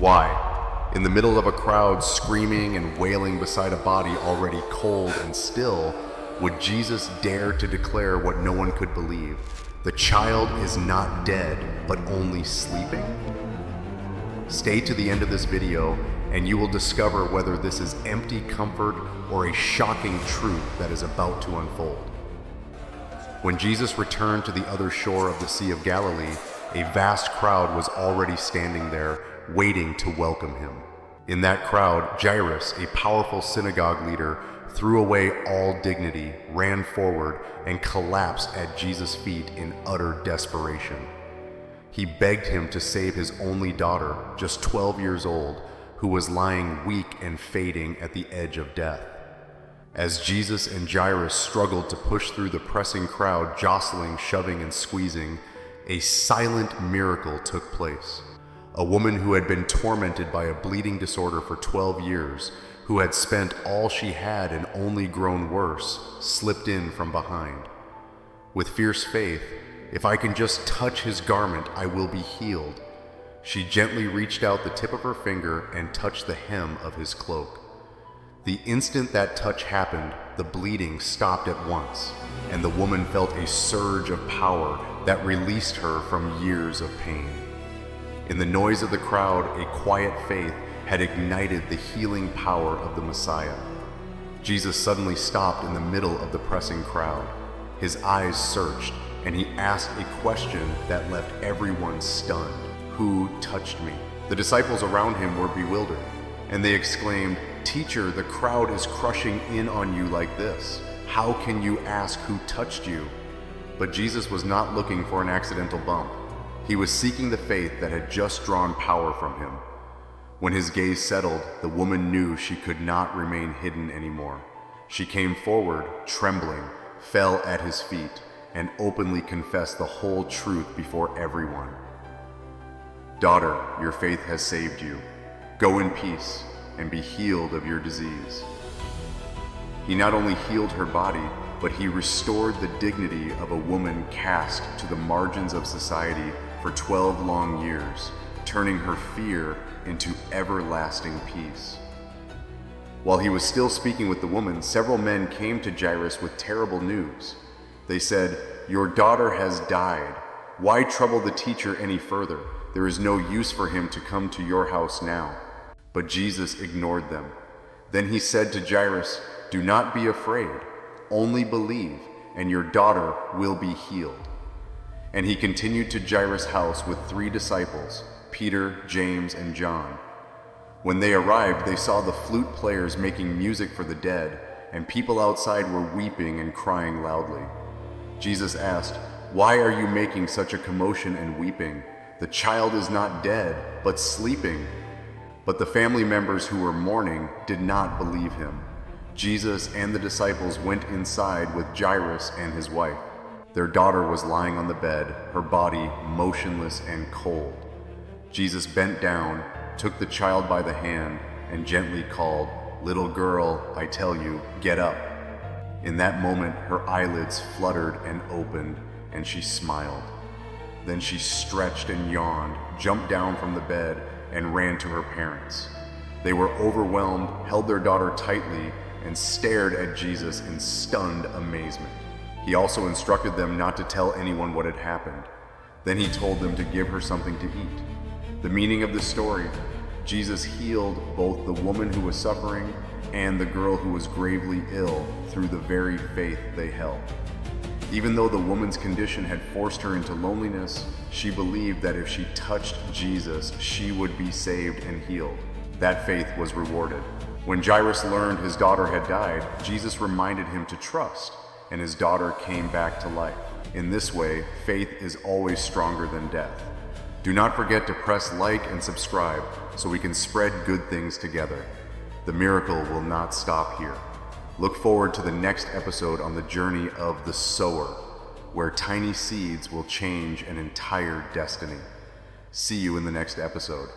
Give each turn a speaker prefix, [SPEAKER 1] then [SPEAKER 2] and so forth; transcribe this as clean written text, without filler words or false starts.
[SPEAKER 1] Why? In the middle of a crowd screaming and wailing beside a body already cold and still, would Jesus dare to declare what no one could believe? The child is not dead, but only sleeping? Stay to the end of this video and you will discover whether this is empty comfort or a shocking truth that is about to unfold. When Jesus returned to the other shore of the Sea of Galilee, a vast crowd was already standing there, waiting to welcome him. In that crowd, Jairus, a powerful synagogue leader, threw away all dignity, ran forward, and collapsed at Jesus' feet in utter desperation. He begged him to save his only daughter, just 12 years old, who was lying weak and fading at the edge of death. As Jesus and Jairus struggled to push through the pressing crowd, jostling, shoving, and squeezing, a silent miracle took place. A woman who had been tormented by a bleeding disorder for 12 years, who had spent all she had and only grown worse, slipped in from behind. With fierce faith, "If I can just touch his garment, I will be healed," she gently reached out the tip of her finger and touched the hem of his cloak. The instant that touch happened, the bleeding stopped at once, and the woman felt a surge of power that released her from years of pain. In the noise of the crowd, a quiet faith had ignited the healing power of the Messiah. Jesus suddenly stopped in the middle of the pressing crowd. His eyes searched, and he asked a question that left everyone stunned. "Who touched me?" The disciples around him were bewildered, and they exclaimed, "Teacher, the crowd is crushing in on you like this. How can you ask who touched you?" But Jesus was not looking for an accidental bump. He was seeking the faith that had just drawn power from him. When his gaze settled, the woman knew she could not remain hidden anymore. She came forward, trembling, fell at his feet, and openly confessed the whole truth before everyone. "Daughter, your faith has saved you. Go in peace and be healed of your disease." He not only healed her body, but he restored the dignity of a woman cast to the margins of society for 12 long years, turning her fear into everlasting peace. While he was still speaking with the woman, several men came to Jairus with terrible news. They said, "Your daughter has died. Why trouble the teacher any further? There is no use for him to come to your house now." But Jesus ignored them. Then he said to Jairus, "Do not be afraid. Only believe, and your daughter will be healed." And he continued to Jairus' house with 3 disciples, Peter, James, and John. When they arrived, they saw the flute players making music for the dead, and people outside were weeping and crying loudly. Jesus asked, "Why are you making such a commotion and weeping? The child is not dead, but sleeping." But the family members who were mourning did not believe him. Jesus and the disciples went inside with Jairus and his wife. Their daughter was lying on the bed, her body motionless and cold. Jesus bent down, took the child by the hand, and gently called, "Little girl, I tell you, get up." In that moment, her eyelids fluttered and opened, and she smiled. Then she stretched and yawned, jumped down from the bed, and ran to her parents. They were overwhelmed, held their daughter tightly, and stared at Jesus in stunned amazement. He also instructed them not to tell anyone what had happened. Then he told them to give her something to eat. The meaning of the story: Jesus healed both the woman who was suffering and the girl who was gravely ill through the very faith they held. Even though the woman's condition had forced her into loneliness, she believed that if she touched Jesus, she would be saved and healed. That faith was rewarded. When Jairus learned his daughter had died, Jesus reminded him to trust, and his daughter came back to life. In this way, faith is always stronger than death. Do not forget to press like and subscribe so we can spread good things together. The miracle will not stop here. Look forward to the next episode on the journey of the sower, where tiny seeds will change an entire destiny. See you in the next episode.